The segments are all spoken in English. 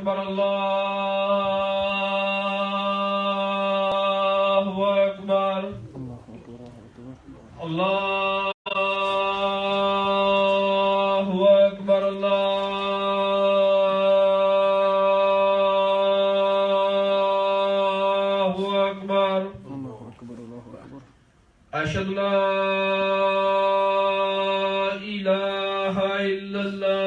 أكبر الله أكبر الله أكبر الله أكبر أشهد لا إله إلا الله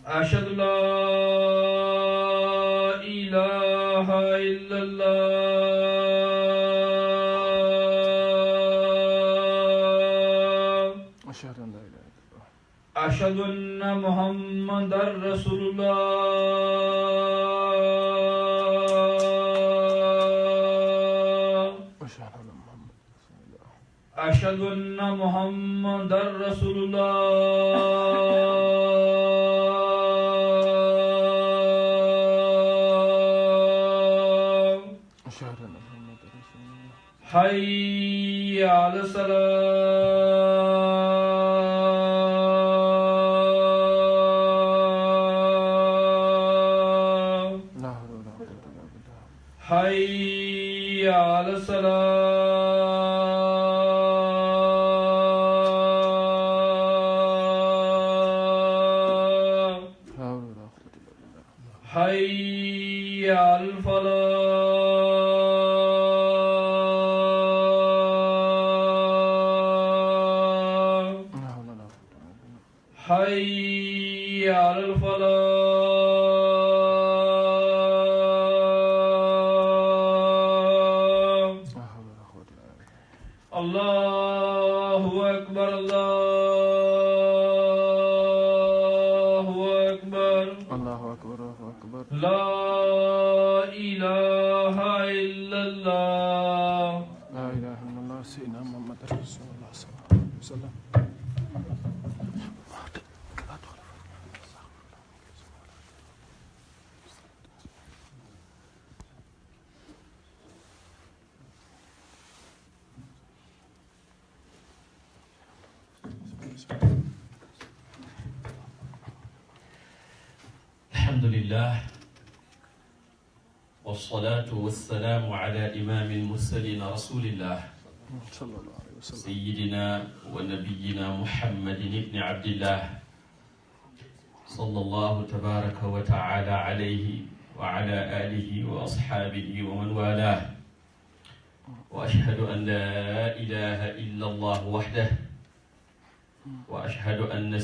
أشهد لا إله إلا الله أشهد أن محمدا رسول الله أشهد أن محمدا رسول الله حي على الصلاة حي على الصلاة حي على الفلاح حي على الفلاح الله أكبر الله أكبر لا إله إلا الله سيدنا محمد رسول الله صلى الله عليه وسلم الحمد لله والصلاة والسلام على إمام المرسلين رسول الله صلى الله عليه وسلم سيدنا ونبينا محمد بن عبد الله صلى الله تبارك وتعالى عليه وعلى آله وأصحابه ومن والاه وأشهد أن لا إله إلا الله وحده وأشهد أن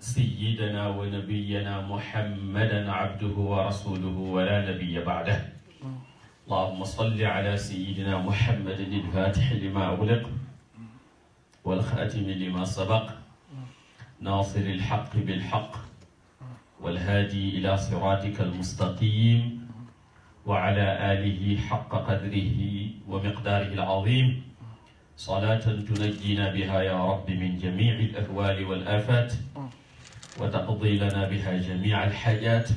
سيدنا ونبينا محمدا عبده ورسوله ولا نبي بعده اللهم صل على سيدنا محمد الفاتح لما أغلق والخاتم لما سبق ناصر الحق بالحق والهادي إلى صراطك المستقيم وعلى آله حق قدره ومقداره العظيم صلاة تنجينا بها يا رب من جميع الأهوال والآفات وتقضي لنا بها جميع الحاجات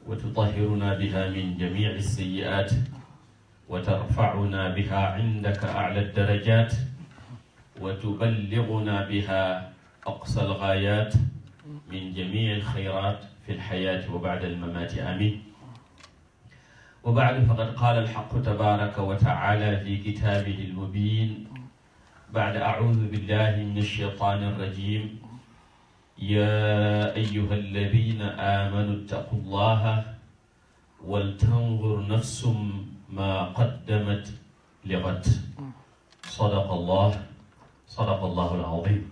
وتطهرنا بها من جميع السيئات وترفعنا بها عندك أعلى الدرجات وتبلغنا بها أقصى الغايات من جميع الخيرات في الحياة وبعد الممات آمين. وبعد فقد قال الحق تبارك وتعالى في كتابه المبين بعد أعوذ بالله من الشيطان الرجيم يا أيها الذين آمنوا اتقوا الله ولتنظر نفس ما قدمت لغد صدق الله العظيم.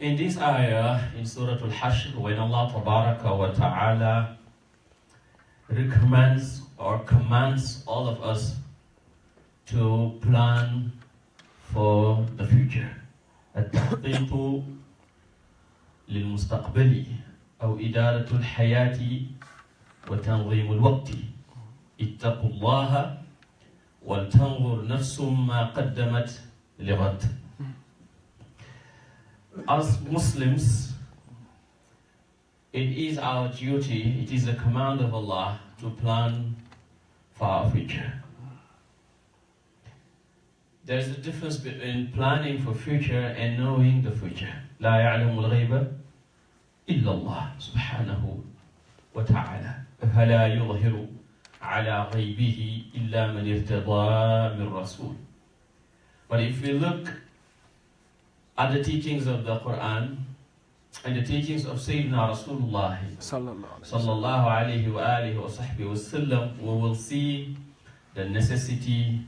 In this ayah in Surah Al-Hashr, when Allah Tabaraka wa Ta'ala recommends or commands all of us to plan for the future. التخطيط للمستقبل أو إدارة الحياة وتنظيم الوقت. اتقوا الله ولتنظر نفس ما قدمت لغد. As Muslims, it is our duty, it is the command of Allah to plan for our future. There is a difference between planning for future and knowing the future. لا يعلم الغيب إلا الله سبحانه وتعالى فلا يظهر على غيبه إلا من ارتضى من رسول. But if we look at the teachings of the Quran and the teachings of Sayyidina Rasulullah sallallahu alayhi wa alihi wa sahbihi wa sallam, we will see the necessity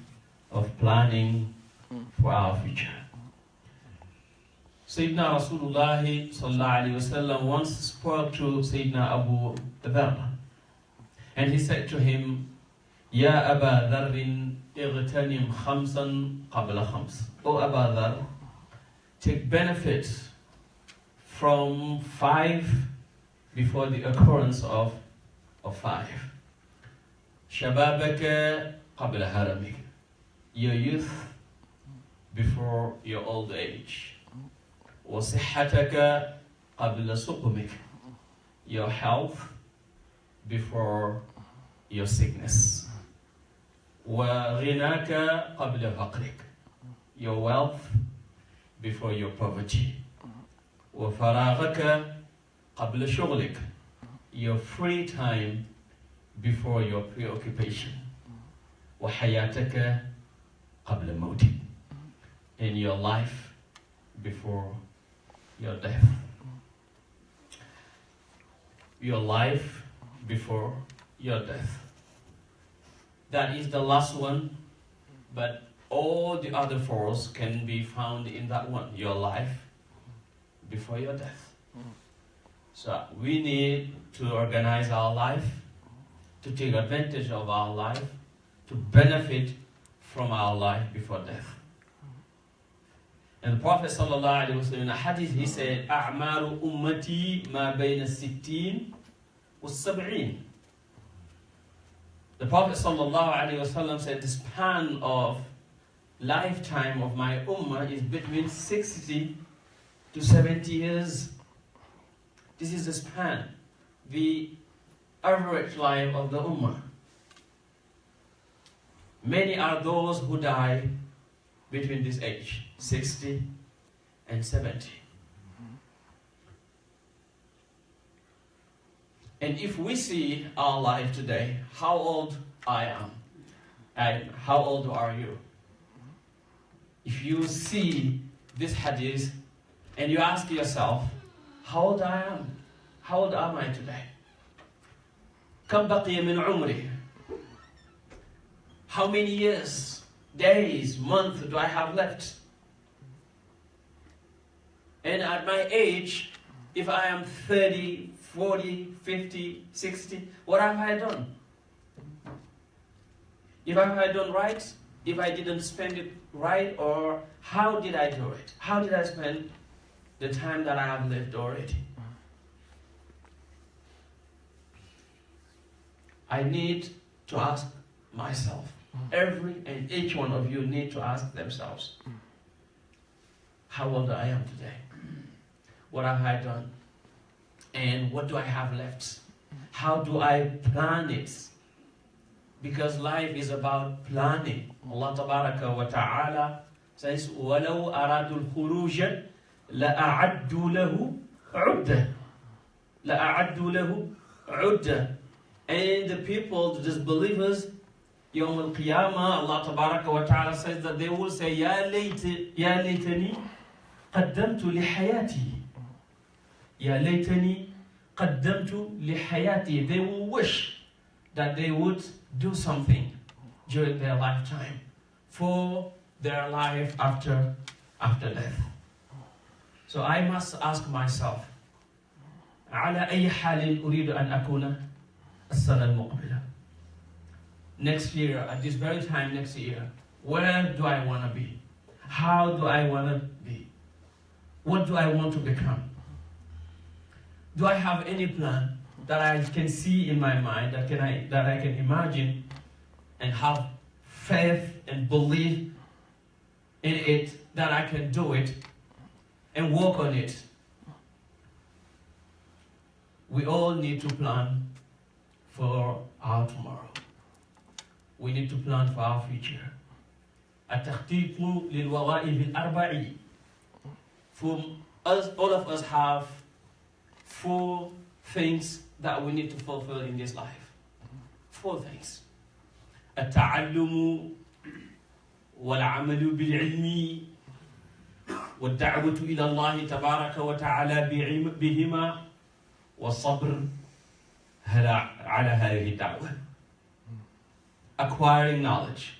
of planning for our future. Sayyidina Rasulullah sallallahu alayhi wa sallam once spoke to Sayyidina Abu Dharr, and he said to him, Ya Aba Dharrin اغتنم خمسا قبل خمس. O Aba Dharr, take benefit from 5 before the occurrence of 5. شبابك قبل هرمك. Your youth before your old age. وصحتك قبل سقمك. Your health before your sickness. وغناك قبل فقرك. Your wealth before your poverty. وفراغك قبل شغلك. Your free time before your preoccupation. وحياتك قبل موتك. In your life before your death. Your life before your death. That is the last one, but all the other 4 can be found in that one. Your life before your death. So we need to organize our life, to take advantage of our life, to benefit from our life before death. And the Prophet sallallahu alaihi wasallam in a hadith, he said, "A'malu ummati ma bayna sittin wa sab'in." The Prophet sallallahu alaihi wasallam said, the span of lifetime of my ummah is between 60 to 70 years. This is the span, the average life of the ummah. Many are those who die between this age, 60 and 70. And if we see our life today, how old I am, and how old are you? If you see this hadith and you ask yourself, how old I am? How old am I today? كم بقي من عمري? How many years, days, months do I have left? And at my age, if I am 30, 40, 50, 60, what have I done? If have I done right? If I didn't spend it right, or how did I do it? How did I spend the time that I have lived already? I need to ask myself. Every and each one of you need to ask themselves, how old I am today? What have I done? And what do I have left? How do I plan it? Because life is about planning. Allah Tabaraka wa Ta'ala says, وَلَوْ أَرَادُوا الْخُرُوجَ لَأَعَدُّوا لَهُ عُدَّةً لَأَعَدُّوا لَهُ عُدَّةً. And the people, the disbelievers, Yawm al-Qiyamah, Allah Tabaraka wa Ta'ala says that they will say, يَا لَيْتَنِي قَدَّمْتُ لِحَيَاتِي يَا لَيْتَنِي قَدَّمْتُ لِحَيَاتِي. They will wish that they would do something during their lifetime for their life after death. So I must ask myself, على أي حال أريد أن أكون السنة المقبلة? Next year, at this very time next year, where do I want to be? How do I want to be? What do I want to become? Do I have any plan that I can see in my mind, that I can imagine and have faith and belief in it, that I can do it and work on it? We all need to plan for our tomorrow. We need to plan for our future. التخطيط للوظائف الأربع. For us, all of us have 4 things that we need to fulfill in this life. 4 things. التعلم والعمل بالعلم والدعوة إلى الله تبارك وتعالى بهما والصبر على هذه الدعوة. Acquiring knowledge.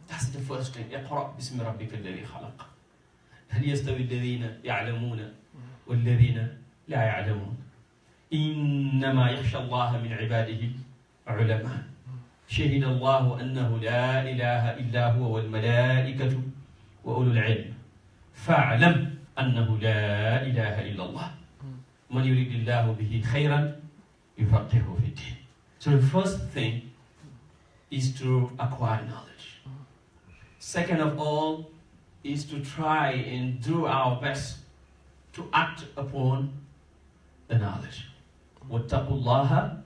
That's the first thing. اقرأ باسم ربك الذي خلق. هل يستوي الذين يعلمون والذين لا يعلمون؟ إنما يخشى الله من عباده علماء. شهد الله أنه لا إله إلا هو والملائكة وأولو العلم فاعلم أنه لا إله إلا الله من يريد الله به خيرا يفقهه في الدين. So the first thing is to acquire knowledge. Second of all is to try and do our best to act upon the knowledge. واتقوا الله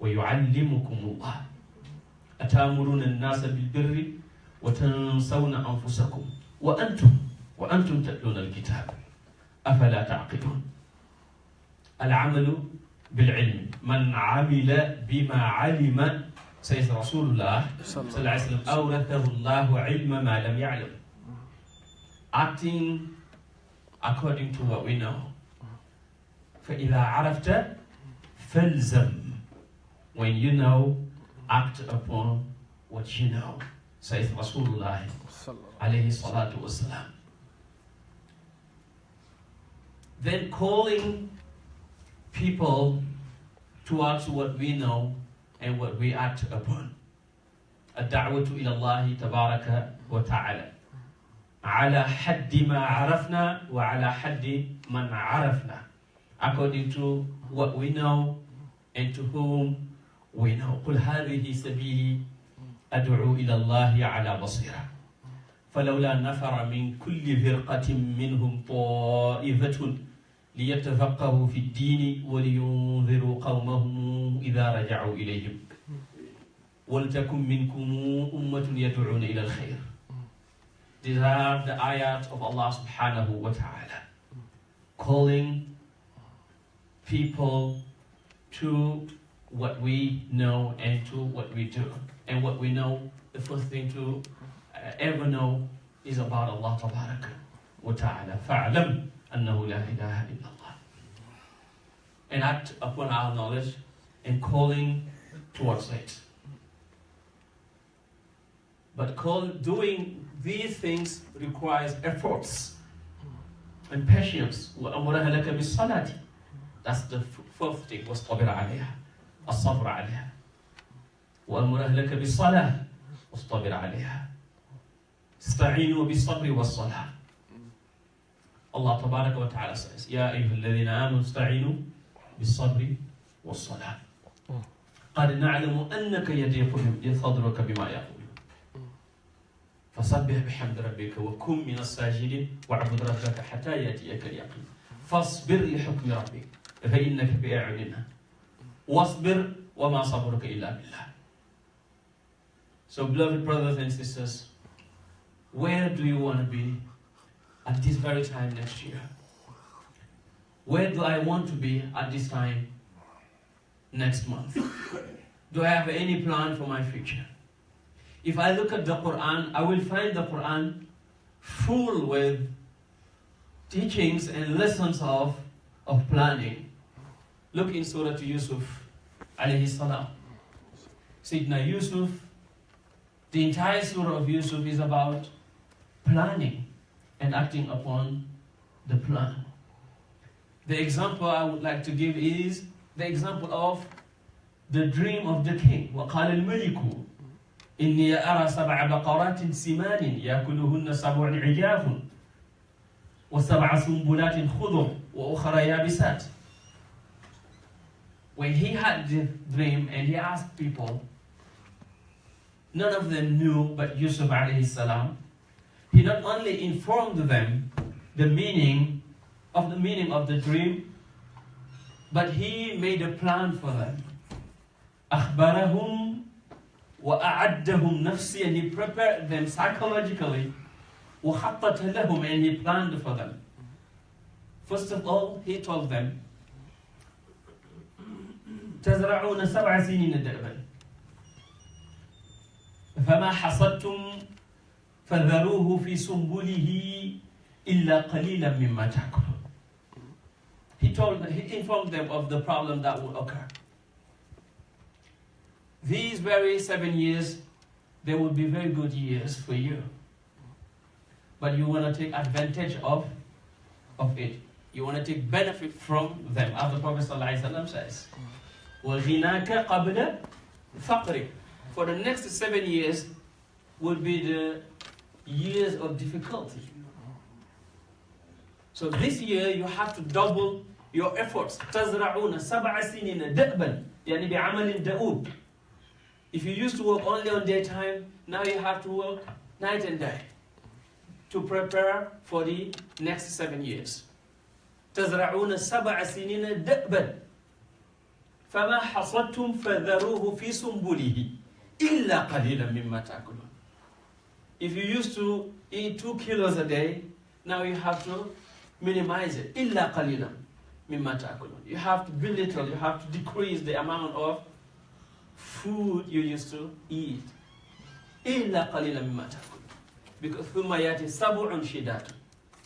ويعلمكم الله أتأمرون الناس بالبر وتنسون أنفسكم وأنتم تتلون الكتاب أفلا تعقلون. العمل بالعلم. من عمل بما علم سيد رسول الله صلى الله عليه وسلم أورثه الله علم ما لم يعلم. Acting according to what we know. فإذا عرفت فالزم. When you know, act upon what you know. Says Rasulullah alayhi salatu wasalam. Then calling people towards what we know and what we act upon. الدعوة إلى الله تبارك وتعالى على حد ما عرفنا وعلى حد من عرفنا. According to what we know and to whom we know. قل هذه سبيلي أدعو إلى الله على بصيرة فلولا نفر من كل فرقة منهم طائفة ليتفقهوا في الدين ولينذروا قومهم إذا رجعوا إليهم ولتكن منكم أمة يدعون إلى الخير. These are the ayat of Allah subhanahu wa ta'ala calling people to what we know and to what we do. And what we know, the first thing to ever know is about Allah tabaraka wa ta'ala. فَاعْلَمْ أَنَّهُ لَا إِلَهَ إِلَّا اللَّهِ. And act upon our knowledge and calling towards it. But doing these things requires efforts and patience. وَأَمُرَهَ لَكَ بِالصَّلَاةِ. That's the fourth thing. وَاصْطَبِرْ عَلَيْهَا. الصبر عليها. وأمر أهلك بالصلاة واصطبر عليها. استعينوا بالصبر والصلاة. Allah تبارك وتعالى says يا أيها الذين آمنوا استعينوا بالصبر والصلاة. قد نعلم أنك يضيق صدرك بما يقولون فسبح بحمد ربك وكن من الساجدين واعبد ربك حتى يأتيك اليقين. فاصبر لحكم ربك فإنك بأعيننا واصبر وما صبرك إلا بالله. So beloved brothers and sisters, where do you want to be at this very time next year? Where do I want to be at this time next month? Do I have any plan for my future? If I look at the Quran, I will find the Quran full with teachings and lessons of planning. Look in Surah Yusuf, alayhi salam. Sayyidina Yusuf, the entire Surah of Yusuf is about planning and acting upon the plan. The example I would like to give is the example of the dream of the king. وَقَالَ الْمَلِكُ إِنِّي أَرَى سَبْعَ بَقَرَاتٍ سِمَانٍ يَأْكُلُهُنَّ سَبْعٌ عِجَافٌ وَسَبْعَ سُنبُلَاتٍ خُضُرٍ وَأُخَرَ يَابِسَاتٍ. When he had the dream and he asked people, none of them knew but Yusuf alayhi salam. He not only informed them the meaning of the dream, but he made a plan for them. أخبرهم وَأَعَدَّهُمْ نَفْسِي, and he prepared them psychologically. وَخَطَّتَ لَهُمْ, and he planned for them. First of all, he told them, تزرعون 7 سنين دأبا فما حصدتم فذروه في سنبله إلا قليلا مما تأكلون. He informed them of the problem that would occur. These very 7 years, they will be very good years for you. But you want to take advantage of it. You want to take benefit from them, as the Prophet ﷺ says. وَغِنَاكَ قَبْلَ فَقْرِ. For the next 7 years will be the years of difficulty. So this year you have to double your efforts. تَزْرَعُونَ 7 سِنِينَ دَأْبًا, يعني بِعَمَلٍ دَؤُوبٍ. If you used to work only on daytime, now you have to work night and day to prepare for the next 7 years. تزرعون 7 سنين دأبا فما حصدتم فذروه في سنبله إلا قليلا مما تأكلون. If you used to eat 2 kilos a day, now you have to minimize it. إلا قليلا مما تأكلون. You have to belittle, you have to decrease the amount of food you used to eat. إلا قليلا مما تأكلون. Because ثم يأتي 7 شداد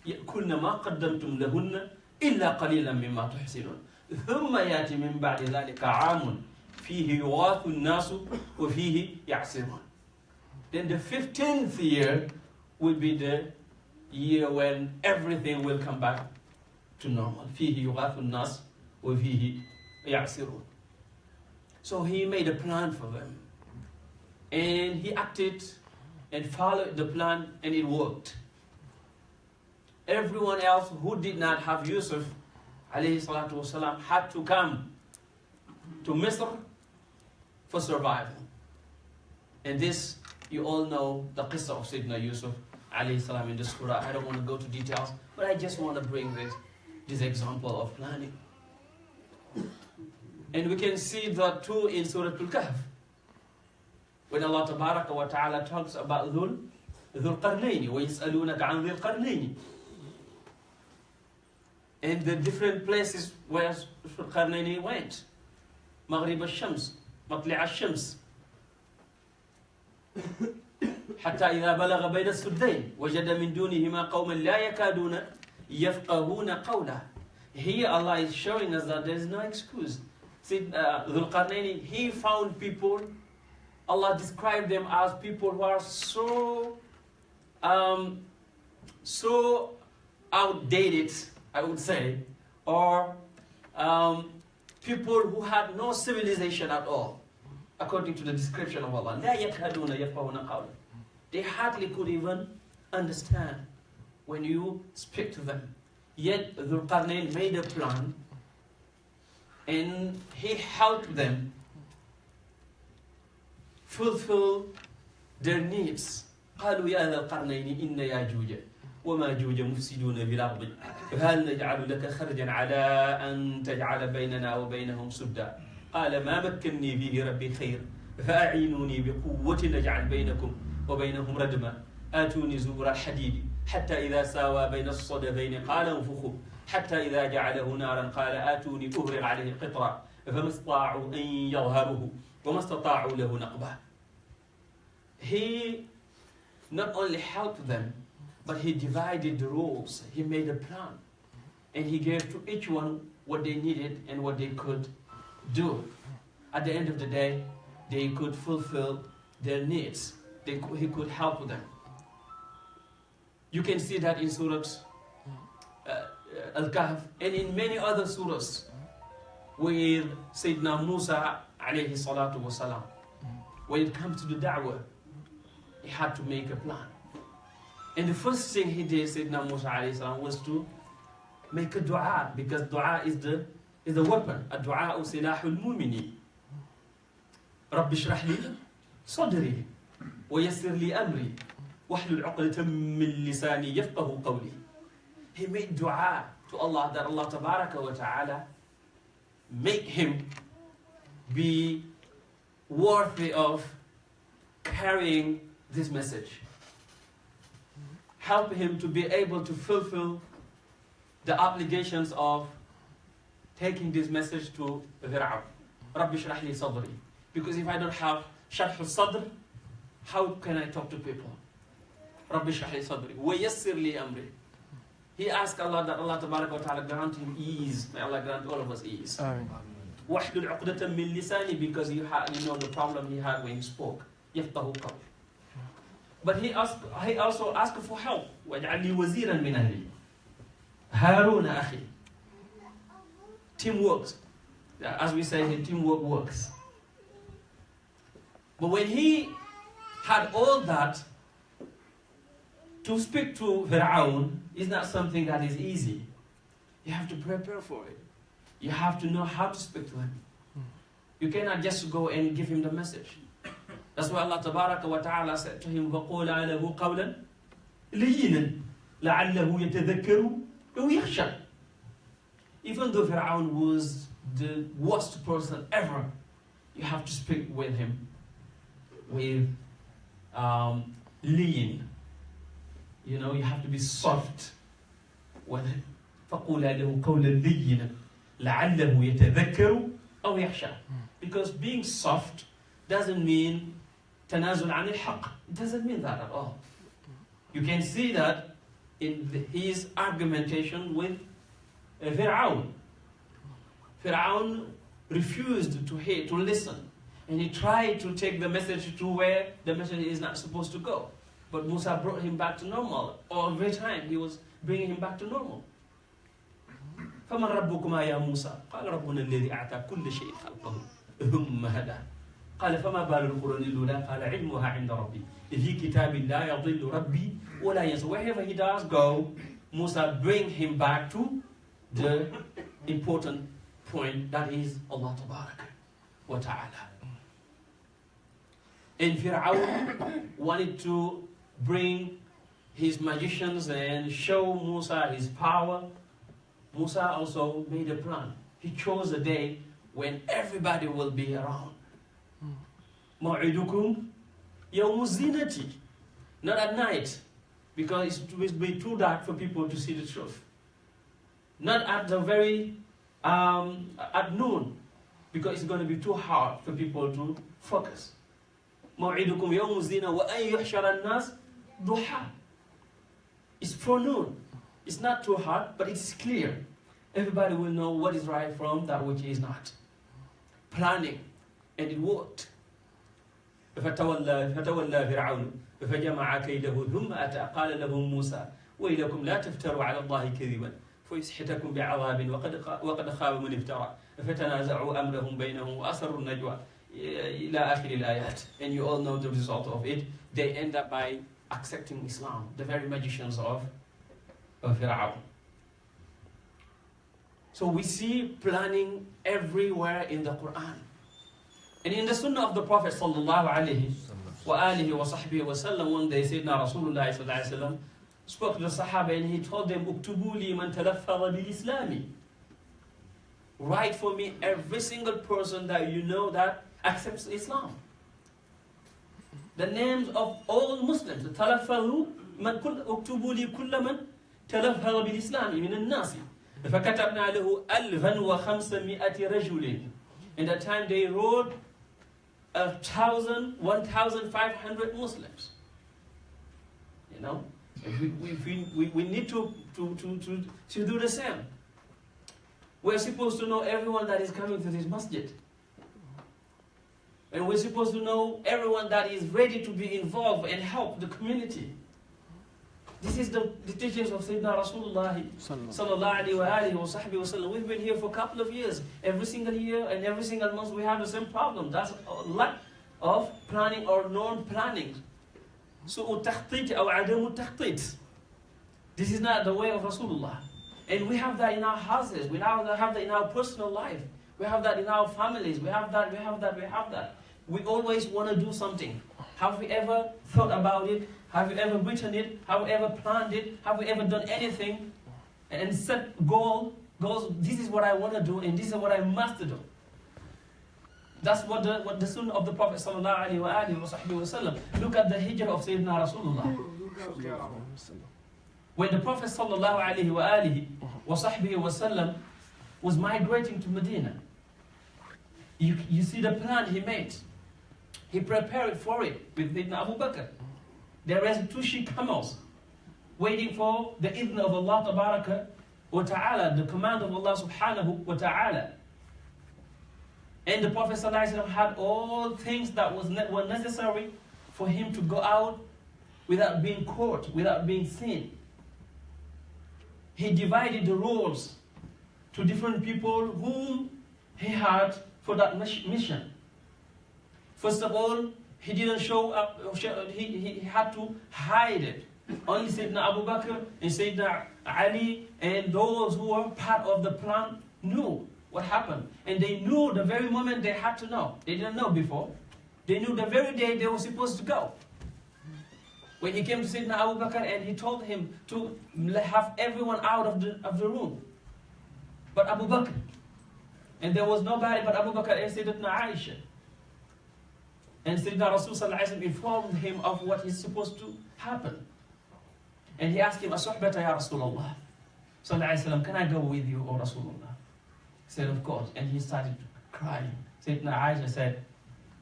يأكلن ما قدمتم لهن إلا قليلا مما تحسنون. ثم يأتي من بعد ذلك عام فيه يغاث الناس وفيه يعصرون. Then the 15th year will be the year when everything will come back to normal. فيه يغاث الناس وفيه يعصرون. So he made a plan for them. And he acted and followed the plan, and it worked. Everyone else who did not have Yusuf alayhi salatu wasalam had to come to Misr for survival. And this, you all know the qissa of Sayyidina Yusuf alayhi salam in the surah. I don't want to go to details, but I just want to bring this example of planning. And we can see that too in Surah Al-Kahf, when Allah Tabaraka wa Ta'ala talks about Dhul Qarnayni, وَيَسْأَلُونَكَ عَنْ ذِي الْقَرْنَيْنِ, and the different places where Dhul Qarnayni went. Maghrib al-Shams, Matli' al-Shams, حتى إذا بلغ بين السدين وجد من دونهما قوما لا يكادون يفقهون قولا. Here Allah is showing us that there is no excuse. See, Dhul Qarnayni, he found people, Allah described them as people who are so outdated, I would say, or people who had no civilization at all, according to the description of Allah. لا يكادون يفقهون قولا. They hardly could even understand when you speak to them. Yet Dhul Qarnayn made a plan, and he helped them fulfill their needs. قالوا يا ذا القرنين إن ياجوج وماجوج مفسدون في الأرض فهل نجعل لك خرجا على أن تجعل بيننا وبينهم سدا قال ما مكنني فيه ربي خير فأعينوني بقوة نجعل بينكم وبينهم ردما آتوني زبر الحديد حتى إذا ساوى بين الصدفين قال انفخوا حتى إذا جعله نارا قال آتوني أفرغ عليه قطرا فما استطاعوا أن يظهروه وما استطاعوا له نقبا. He not only helped them, but he divided the roles. He made a plan, and he gave to each one what they needed and what they could do. At the end of the day, they could fulfill their needs. He could help them. You can see that in Surah Al-Kahf and in many other surahs with Sayyidina Musa alayhi salatu wasalam. When it comes to the da'wah, he had to make a plan. And the first thing he did, Sayyidina Musa alayhi salam, was to make a dua, because dua is the weapon. Ad-du'a silahul mu'mini. Rabbi shrah li sadri wa yassir li amri wahlul 'uqdatam min lisani yafqahu qawli. He made dua to Allah that Allah Tabaraka wa Ta'ala make him be worthy of carrying this message. Help him to be able to fulfill the obligations of taking this message to Fir'aun. Rabbi shrah li sadri. Because if I don't have sharh al-sadr, how can I talk to people? Rabbi shrah li sadri. Wa yassir li amri. He asked Allah that Allah tabaraka wa ta'ala grant him ease. May Allah grant all of us ease. Wahlul 'uqdatan min lisani, because you know the problem he had when he spoke. Yafqahu qawl. But he also asked for help. وَاجْعَلْ لِي وَزِيرًا مِنْ أَهْلِي هَارُونَ أَخِي. Teamwork. As we say, teamwork works. But when he had all that, to speak to Fir'aun is not something that is easy. You have to prepare for it. You have to know how to speak to him. You cannot just go and give him the message. That's why Allah Tabaraka wa Ta'ala said to him, وَقُولَ عَلَهُ قَوْلًا لَيِّنًا لَعَلَّهُ يَتَذَكَّرُ أَوْ يَخْشَى. Even though Fir'aun was the worst person ever, you have to speak with him with lean. You know, you have to be soft with him. فَقُولَ لَهُ قَوْلًا لَيِّنًا لَعَلَّهُ يَتَذَكَّرُ أَوْ يَخْشَى. Because being soft doesn't mean تنازل عن الحق. It doesn't mean that at all. You can see that in his argumentation with Fir'aun. Fir'aun refused to listen. And he tried to take the message to where the message is not supposed to go. But Musa brought him back to normal. All the time he was bringing him back to normal. فَمَنْ رَبُّكُمَا يَا مُوسَى قَالَ رَبُّنَا الَّذِي أَعْطَى كُلَّ شَيْءٍ خَلْقَهُ ثُمَّ هَدَى قال فما بال القرون الأولى قال علمها عند ربي في كتاب لا يضل ربي ولا ينسى. Wherever he does go, Musa bring him back to the important point, that is Allah Tabaraka wa Ta'ala. And Fir'aun wanted to bring his magicians and show Musa his power. Musa also made a plan. He chose a day when everybody will be around. موعدكم يوم الزينة. Not at night, because it will be too dark for people to see the truth. Not at the very at noon, because it's going to be too hard for people to focus. موعدكم يوم الزينة وأن يحشر الناس ضحى. It's forenoon. It's not too hard, but it's clear. Everybody will know what is right from that which is not. Planning, and it worked. فتولى فرعون فجمع كيده ثم أتى قال لهم موسى ويلكم لا تفتروا على الله كذبا فيسحتكم بعذاب وقد خاب من افترى فتنازعوا أمرهم بينهم وأسروا النجوى إلى آخر الآيات. And you all know the result of it. They end up by accepting Islam, the very magicians of Fir'aun. So we see planning everywhere in the Quran. And in the Sunnah of the Prophet sallallahu alaihi wa sahbihi wa sallam, one day Sayyidina Rasulullah sallallahu alaihi wasallam spoke to the Sahaba and he told them, "Uktubu li man talaffadha bil Islami." Write for me every single person that you know that accepts Islam. The names of all Muslims. Talaffadhu man uktubu li kulla man talaffadha bil Islami min an-nas. فكتبنا له 1500 رجل. In that time they wrote 1,500 Muslims. You know, we need to do the same. We're supposed to know everyone that is coming to this masjid. And we're supposed to know everyone that is ready to be involved and help the community. This is the teachings of Sayyidina Rasulullah sallallahu alaihi wa sallam. We've been here for a couple of years. Every single year and every single month we have the same problem. That's a lack of planning or non-planning. So takhtit or adamu takhtit. This is not the way of Rasulullah. And we have that in our houses. We have that in our personal life. We have that in our families. We have that. We always want to do something. Have we ever thought about it? Have you ever written it? Have we ever planned it? Have we ever done anything and set goals? This is what I want to do and this is what I must do. That's what the sunnah of the Prophet sallallahu alaihi wasallam. Look at the hijrah of Sayyidina Rasulullah. When the Prophet sallallahu alaihi wasallam was migrating to Medina, you see the plan he made. He prepared for it with Sayyidina Abu Bakr. There were 2 she-camels waiting for the idhn of Allah tabaraka wa ta'ala, the command of Allah subhanahu wa ta'ala. And the Prophet ﷺ had all things that were necessary for him to go out without being caught, without being seen. He divided the roles to different people whom he had for that mission. First of all, he didn't show up, he had to hide it. Only Sayyidina Abu Bakr and Sayyidina Ali and those who were part of the plan knew what happened. And they knew the very moment they had to know. They didn't know before. They knew the very day they were supposed to go. When he came to Sayyidina Abu Bakr and he told him to have everyone out of the room. But Abu Bakr. And there was nobody but Abu Bakr and Sayyidina Aisha. And Sayyidina Rasul sallallahu alaihi wasallam informed him of what is supposed to happen. And he asked him, As-suhbata ya Rasulullah sallallahu alaihi wasallam, can I go with you, O Rasulullah? He said, of course. And he started crying. Sayyidina Aisha said,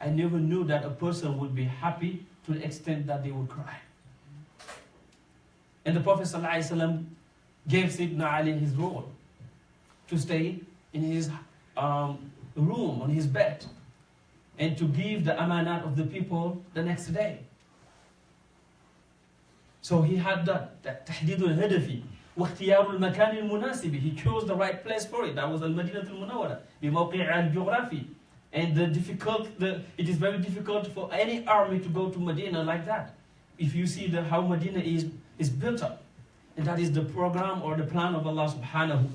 I never knew that a person would be happy to the extent that they would cry. And the Prophet ﷺ gave Sayyidina Ali his role to stay in his room, on his bed, and to give the amanat of the people the next day. So he had that تحديد الهدف واختيار المكان المناسب. He chose the right place for it. That was المدينة المنورة بموقعها الجغرافي. And it is very difficult for any army to go to Medina like that. If you see how Medina is built up. And that is the program or the plan of Allah subhanahu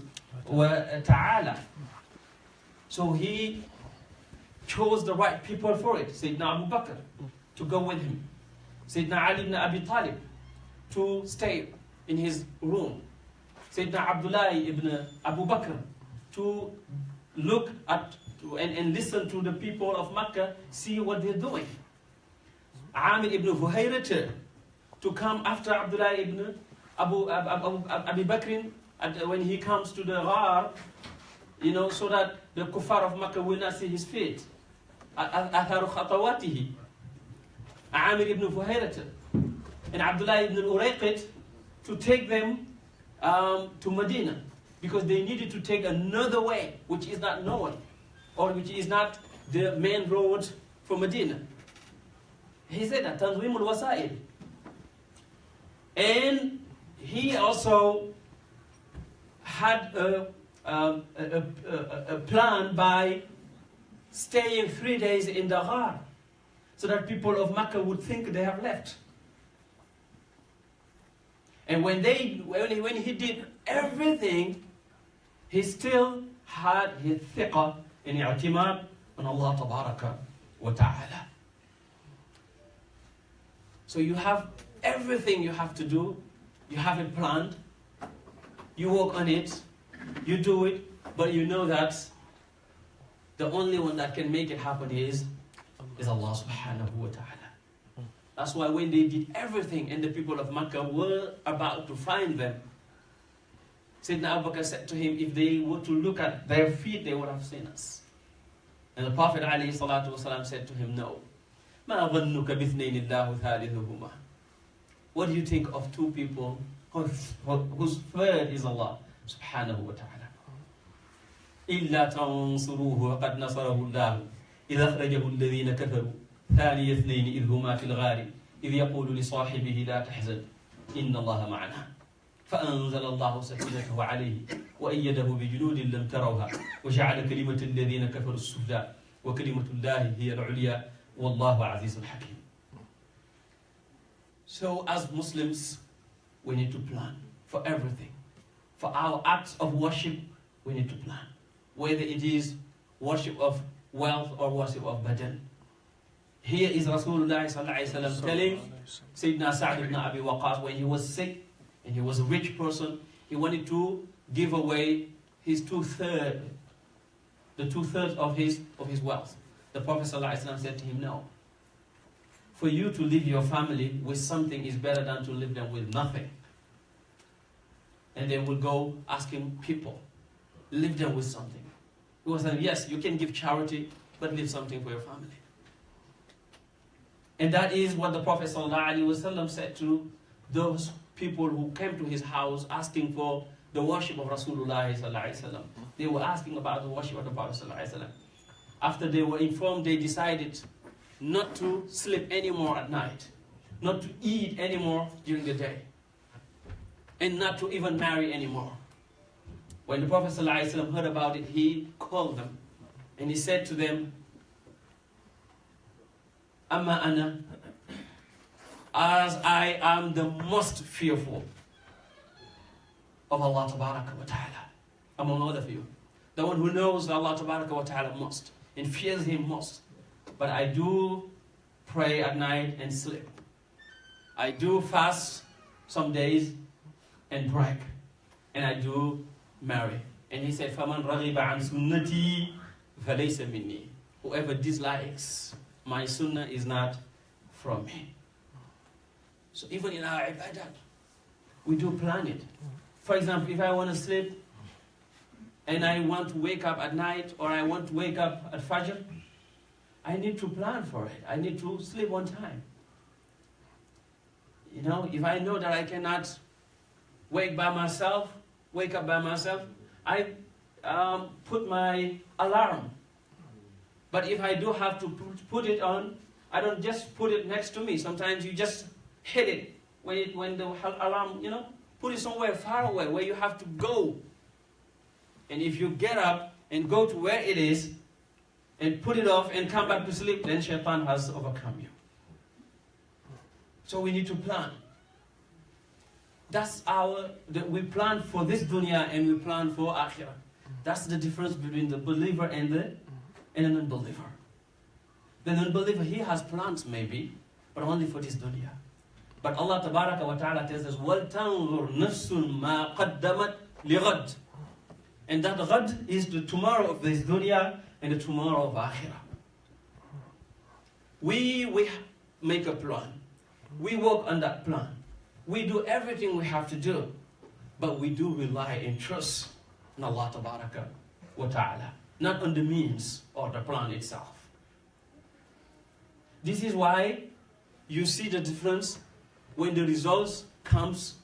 wa ta'ala. So he chose the right people for it. Sayyidina Abu Bakr to go with him. Sayyidina Ali ibn Abi Talib to stay in his room. Sayyidina Abdullah ibn Abu Bakr to look at and listen to the people of Mecca, see what they're doing. Amir ibn Fuhayrata to come after Abdullah ibn Abi Bakr when he comes to the Ghar, so that the kuffar of Mecca will not see his feet. Atharu khatawatihi. Amir ibn Fuhayrata and Abdullah ibn al-Urayqit to take them to Medina, because they needed to take another way which is not known, or which is not the main road for Medina. He said that Tanzim al-Wasail. And he also had a plan by staying 3 days in the Ghar, so that people of Mecca would think they have left. And when he did everything, he still had his thiqah and i'timad on Allah tabaraka wa ta'ala. So you have everything you have to do, you have it planned, you work on it, you do it, but you know that the only one that can make it happen is Allah subhanahu wa ta'ala. That's why when they did everything and the people of Mecca were about to find them, Sayyidina Abu Bakr said to him, if they were to look at their feet, they would have seen us. And the Prophet ﷺ said to him, no. مَا ظَنُّكَ بِثْنَيْنِ اللَّهُ ثَالِثُهُمَا. What do you think of 2 people whose third is Allah subhanahu wa ta'ala? إِلَّا تَنْصُرُوهُ وَقَدْ نَصَرَهُ اللَّهُ إِذَا أَخْرَجَهُ الَّذِينَ كَفَرُوا ثاني اثنين إذ هما في الغار إذ يقول لصاحبه لا تحزن إن الله معنا فأنزل الله سكينته عليه وأيده بجنود لم تروها وجعل كلمة الذين كفروا السفلى وكلمة الله هي العليا والله عزيز حكيم. So as Muslims, we need to plan for everything. For our acts of worship, we need to plan. Whether it is worship of wealth or worship of badan. Here is Rasulullah sallallahu alaihi wasallam telling Sayyidina Sa'd ibn Abi Waqqas when he was sick and he was a rich person, he wanted to give away his 2/3, the 2/3 of his wealth. The Prophet ﷺ said to him, no. For you to leave your family with something is better than to leave them with nothing. And they would go asking people, leave them with something. He was saying, yes, you can give charity, but leave something for your family. And that is what the Prophet ﷺ said to those people who came to his house asking for the worship of Rasulullah ﷺ. They were asking about the worship of the Prophet ﷺ. After they were informed, they decided not to sleep anymore at night, not to eat anymore during the day, and not to even marry anymore. When the Prophet ﷺ heard about it, he called them and he said to them, Amma ana, as I am the most fearful of Allah Tabaraka wa Ta'ala, among all of you, the one who knows Allah Tabaraka wa Ta'ala most and fears Him most. But I do pray at night and sleep. I do fast some days and break. And I do marry. And he said, فَمَنْ رَغِبَ عَنْ سُنَّتِي فَلَيْسَ مِنِّي. Whoever dislikes my sunnah is not from me. So even in our ibadat, we do plan it. For example, if I want to sleep and I want to wake up at night, or I want to wake up at Fajr, I need to plan for it. I need to sleep on time. You know, if I know that I cannot wake up by myself, I put my alarm. But if I do have to put it on, I don't just put it next to me. Sometimes you just hit it when the alarm, you know, put it somewhere far away where you have to go. And if you get up and go to where it is and put it off and come back to sleep, then shaitan has overcome you. So we need to plan. That's we plan for this dunya and we plan for akhirah. That's the difference between the believer and the non-believer. The non-believer, he has plans maybe, but only for this dunya. But Allah Tabaraka wa Ta'ala tells us, وَلْتَنْظُرْ نَفْسٌ مَا قَدَّمَتْ لِغَدْ. And that ghad is the tomorrow of this dunya and the tomorrow of akhirah. We make a plan. We work on that plan. We do everything we have to do. But we do rely and trust on Allah Tabaraka wa Ta'ala, not on the means or the plan itself. This is why you see the difference when the results comes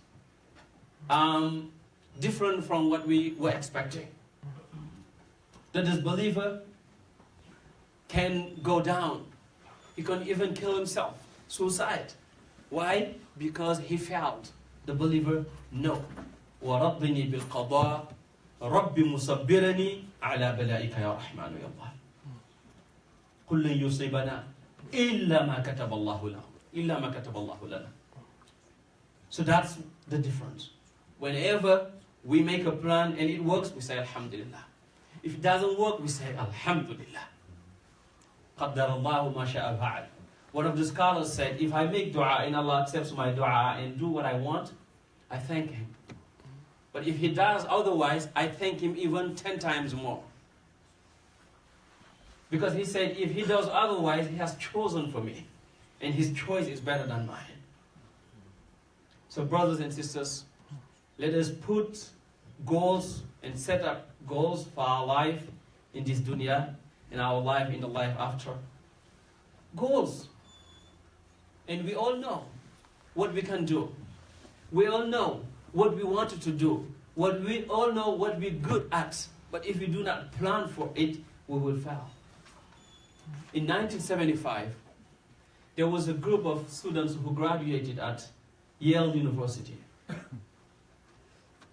different from what we were expecting. The disbeliever can go down. He can even kill himself. Suicide. Why? Because he failed. The believer, no. وَرَبِّنِي بِالْقَضَاءِ رَبِّ مُصَبِّرَنِي عَلَى بَلَائِكَ يَا رَحْمَنُ يَا اللَّهِ قُلْ لَنْ يُصِيبَنَا إِلَّا مَا كَتَبَ اللَّهُ لَنَا إِلَّا مَا كَتَبَ اللَّهُ لَنَا. So that's the difference. Whenever we make a plan and it works, we say Alhamdulillah. If it doesn't work, we say Alhamdulillah. قَدَّرَ اللَّهُ مَا شَاءَ فَعَلَ. One of the scholars said, if I make dua and Allah accepts my dua and do what I want, I thank Him. But if He does otherwise, I thank Him even 10 times more. Because He said, if He does otherwise, He has chosen for me. And His choice is better than mine. So brothers and sisters, let us put goals and set up goals for our life in this dunya, in our life in the life after. Goals. And we all know what we can do. We all know what we wanted to do. We all know what we're good at. But if we do not plan for it, we will fail. In 1975, there was a group of students who graduated at Yale University.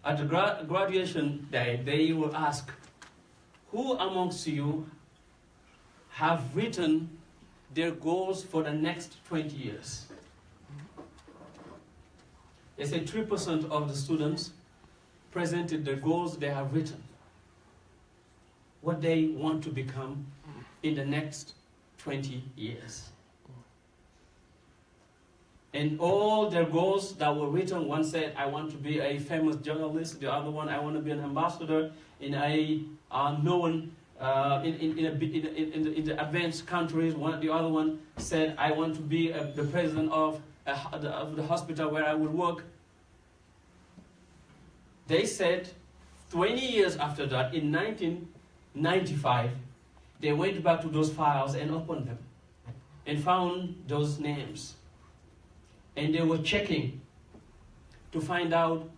At the graduation day, they were asked, who amongst you have written their goals for the next 20 years? They said 3% of the students presented the goals they have written, what they want to become in the next 20 years. And all their goals that were written, one said, I want to be a famous journalist. The other one, I want to be an ambassador in a known in the advanced countries. The other one said, I want to be the president of the hospital where I will work. They said 20 years after that, in 1995, they went back to those files and opened them and found those names. And they were checking to find out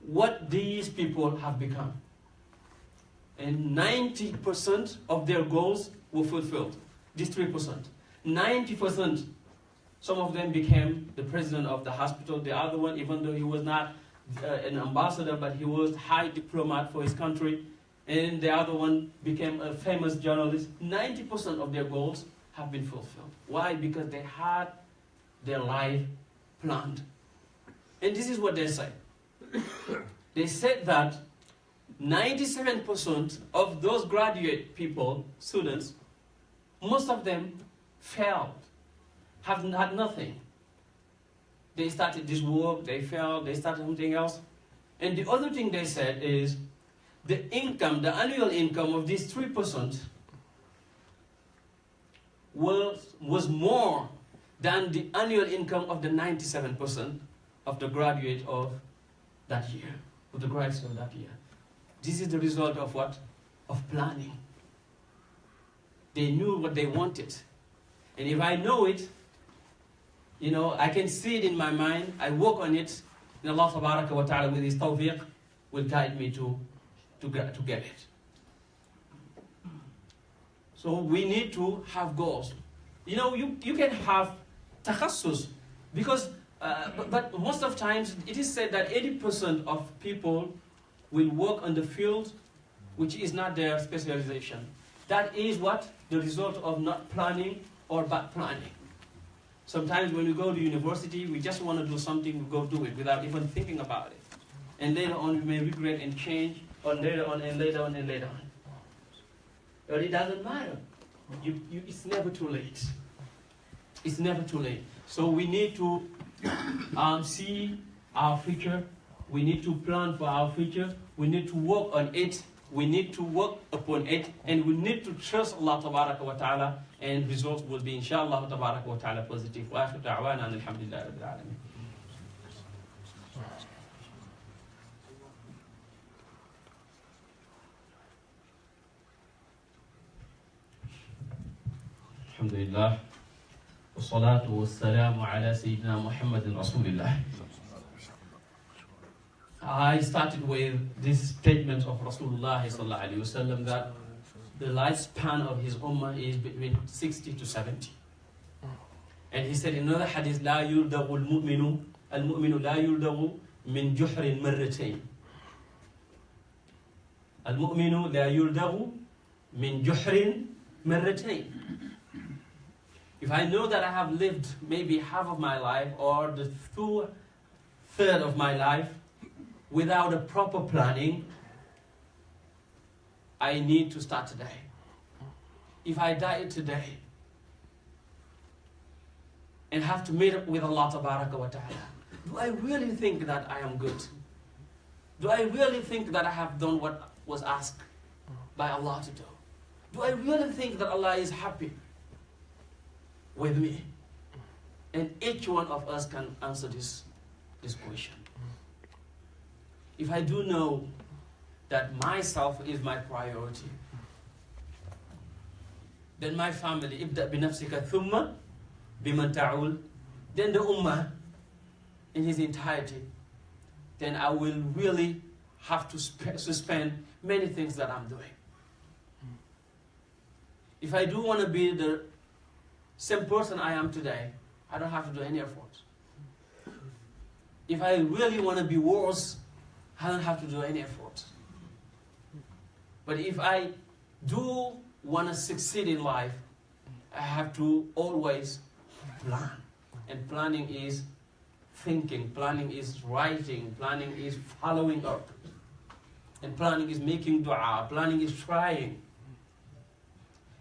what these people have become. And 90% of their goals were fulfilled. These 3%. 90%. Some of them became the president of the hospital. The other one, even though he was not an ambassador, but he was high diplomat for his country. And the other one became a famous journalist. 90% of their goals have been fulfilled. Why? Because they had their life planned. And this is what they say. They said that 97% of those graduate people, students, most of them failed, had nothing. They started this work, they failed, they started something else. And the other thing they said is the income, the annual income of these 3% was more than the annual income of the 97% of the graduate of that year, of the graduates of that year. This is the result of what? Of planning. They knew what they wanted. And if I know it, you know, I can see it in my mind, I work on it, and Allah Tabaraka wa Ta'ala with His tawfiq will guide me to get it. So we need to have goals. You know, you can have takhassus, because, but most of times it is said that 80% of people will work on the field which is not their specialization. That is what? The result of not planning or bad planning. Sometimes when we go to university, we just want to do something, we go do it without even thinking about it. And later on we may regret and change, or later on and later on and later on. But it doesn't matter. It's never too late. It's never too late. So we need to see our future. We need to plan for our future. We need to work on it. We need to work upon it. And we need to trust Allah Tabaraka wa Ta'ala. And results will be, inshallah, Tabaraka wa Ta'ala, positive. Wa akhiru da'wana alhamdulillahi rabbil alamin. Alhamdulillah. Wassalatu wassalamu ala Sayyidina Muhammadin Rasulillah. I started with this statement of Rasulullah sallallahu alaihi wasallam that the lifespan of his ummah is between 60 to 70. And he said in another hadith, لا يلدغ المؤمن لا يلدغ من جحر مرتين. المؤمن لا يلدغ من جحر مرتين. If I know that I have lived maybe half of my life or the third of my life without a proper planning, I need to start today. If I die today and have to meet up with Allah Tabaraka wa Ta'ala, do I really think that I am good? Do I really think that I have done what was asked by Allah to do? Do I really think that Allah is happy with me? And each one of us can answer this question. If I do know that myself is my priority, then my family, ibda binafsika thumma biman ta'ul, then the ummah in his entirety, then I will really have to suspend many things that I'm doing. If I do want to be the same person I am today, I don't have to do any effort. If I really want to be worse, I don't have to do any effort. But if I do want to succeed in life, I have to always plan. And planning is thinking, planning is writing, planning is following up. And planning is making dua, planning is trying.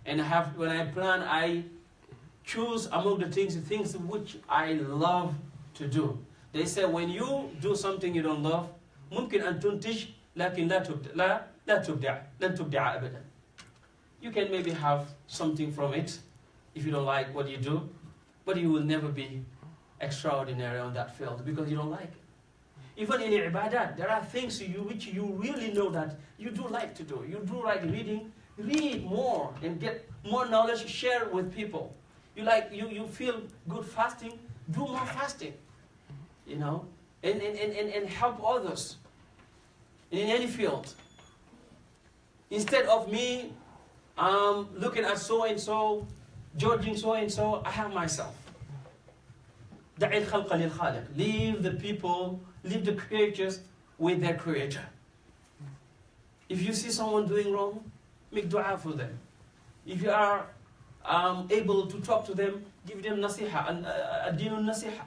And when I plan, I choose among the things which I love to do. They say when you do something you don't love, ممكن أن تنتج لكن لا تبدع أبدا. You can maybe have something from it if you don't like what you do, but you will never be extraordinary on that field because you don't like it. Even in ibadat, there are things which you really know that you do like to do. You do like reading. Read more and get more knowledge, share with people. You feel good fasting, do more fasting. You know, and help others in any field. Instead of me looking at so-and-so, judging so-and-so, I have myself. دع الخلق للخالق. Leave the people, leave the creatures with their creator. If you see someone doing wrong, make dua for them. If you are able to talk to them, give them nasiha, الدين النصيحة.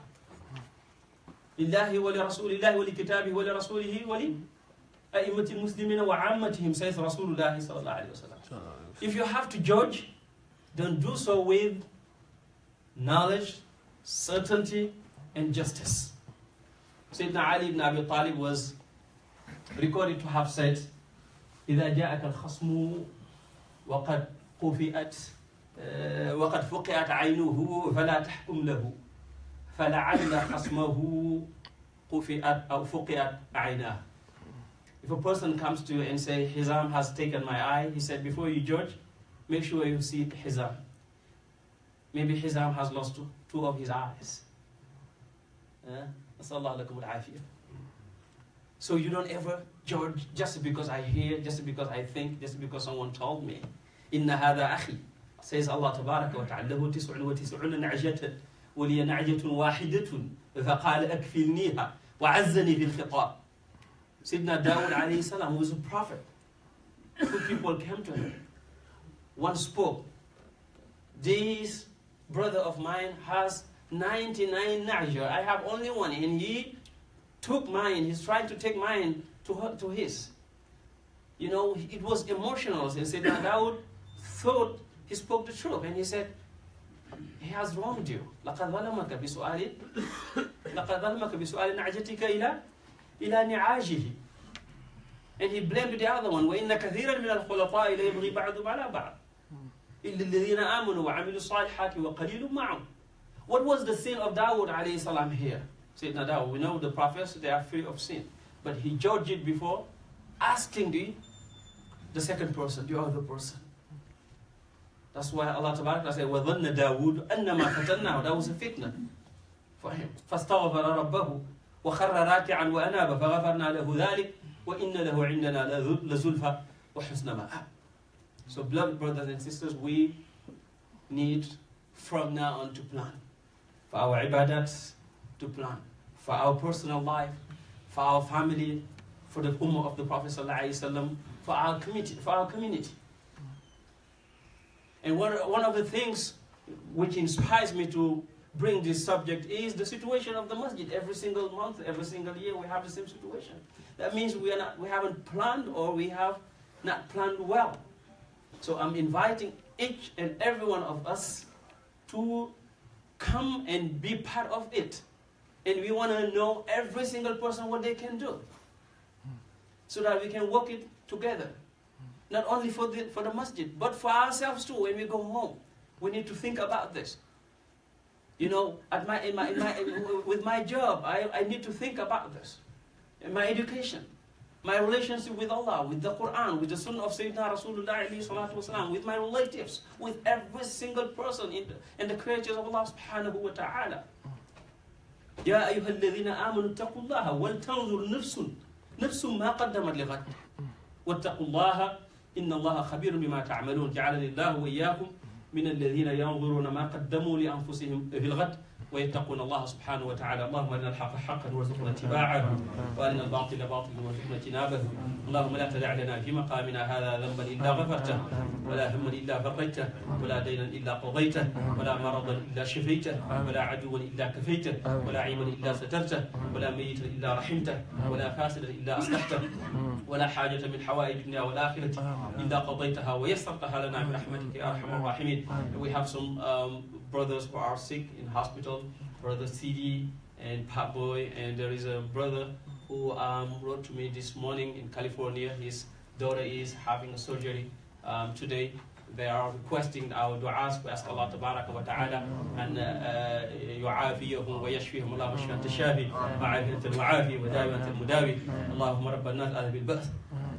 لله ولرسول الله ولكتابه ولرسوله ولأئمة المسلمين وعامتهم سيد رسول الله صلى الله عليه وسلم. If you have to judge, then do so with knowledge, certainty, and justice. Sayyidina Ali ibn Abi Talib was recorded to have said, إذا جاءك الخصم وقد فقئت عينه فلا تحكم له فلعل خصمه قفئت أو فقئت عيناه. If a person comes to you and say, his arm has taken my eye, he said, before you judge, make sure you see his arm. Maybe his arm has lost two of his eyes. So you don't ever judge just because I hear, just because I think, just because someone told me. إن هذا أخي, says Allah تبارك وتعالى, له 99 نعجة ولي نعجة واحدة فقال أكفلنيها وعزني بالخطاب. Sayyidina Dawood alayhi salam was a prophet. Two people came to him. One spoke, this brother of mine has 99 na'jah. I have only one, and he took mine. He's trying to take mine to his. You know, it was emotional. And Sayyidina Dawood thought he spoke the truth, and he said, he has wronged you. لقد ظلمك بسؤال نعجتك إلى نعاجه. And he blamed the other one. وإن كثيرا من الخلطاء ليبغي بعضهم على بعض إلا الذين آمنوا وعملوا الصالحات وقليل معهم. What was the sin of Dawood alayhi salam here? Sayyidina Dawood, we know the prophets, they are free of sin. But he judged it before asking the second person, the other person. That's why Allah Ta'ala said, وَظَنَّ دَاوُودُ أَنَّمَا فَتَنَّهُ. That was a fitna for him. فَاسْتَغْفَرَ رَبَّهُ وَخَرَّ رَاكِعًا وَأَنَابَ فَغَفَرْنَا لَهُ ذَلِكَ وَإِنَّ لَهُ عِنْدَنَا لَزُلْفَى وَحُسْنَ مَآبٍ. So beloved brothers and sisters, we need from now on to plan. For our ibadat, to plan. For our personal life, for our family, for the ummah of the Prophet ﷺ, for our community. And one of the things which inspires me to bring this subject is the situation of the masjid. Every single month, every single year, we have the same situation. That means we haven't planned, or we have not planned well. So I'm inviting each and every one of us to come and be part of it. And we want to know every single person what they can do, so that we can work it together. Not only for the masjid, but for ourselves too. When we go home, we need to think about this. You know, with my job, I need to think about this. In my education, my relationship with Allah, with the Quran, with the Sunnah of Sayyidina Rasulullah alayhi salatu wasalam, with my relatives, with every single person in the creatures of Allah subhanahu wa ta'ala. يا أيها الذين آمنوا اتقوا الله ولتنظر نفس ما قدمت لغد واتقوا الله إن الله خبير بما تعملون جعلني الله وإياكم من الذين ينظرون ما قدموا لأنفسهم في الغد ويتقون الله سبحانه وتعالى. اللهم أرنا الحق حقا وارزقنا اتباعه وأرنا الباطل باطلا وارزقنا اجتنابه. اللهم لا تدع لنا في مقامنا هذا ذنبا إلا غفرته ولا هما إلا فرجته ولا دينا إلا قضيته ولا مرضا إلا شفيته ولا عدوا إلا كفيته ولا عيبا إلا سترته ولا ميتا إلا رحمته ولا فاسدا إلا أصلحته ولا حاجة من حوائج الدنيا والآخرة إلا قضيتها ويسرتها لنا برحمتك يا أرحم الراحمين. We have some brothers who are sick in hospital, Brother CD and Pat Boy, and there is a brother who wrote to me this morning in California. His daughter is having a surgery today. They are requesting our du'as. We ask Allah tabaraka wa ta'ala and يعافيهم ويشفيهم اللهم اشف انت الشافي وعافية المعافي وداوي انت المداوي اللهم رب الناس اذهب البأس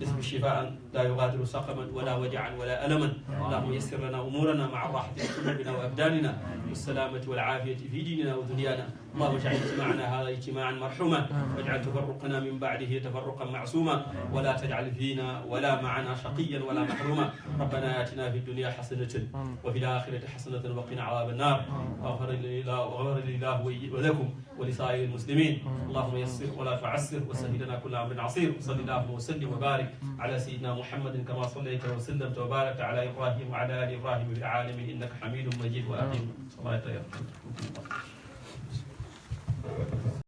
اسم الشفاء لا يغادر سقما ولا وجعا ولا ألما اللهم يسر لنا امورنا مع الراحة في قلوبنا وابداننا والسلامة والعافية في ديننا ودنيانا اللهم اجعل اجتماعنا هذا اجتماعا مرحوما واجعل تفرقنا من بعده تفرقا معصوما ولا تجعل فينا ولا معنا شقيا ولا محروما ربنا آتنا في الدنيا حسنة وفي الآخرة حسنة وقنا عذاب النار وغفر لي الله ولكم ولسائر المسلمين اللهم يسر ولا تعسر وسهل لنا كل امر عسير وصلى الله وسلم وبارك على سيدنا محمد كما صليت وسلمت وباركت على ابراهيم وعلى ال ابراهيم في العالمين انك حميد مجيد واقيم الصلاه يرحمكم الله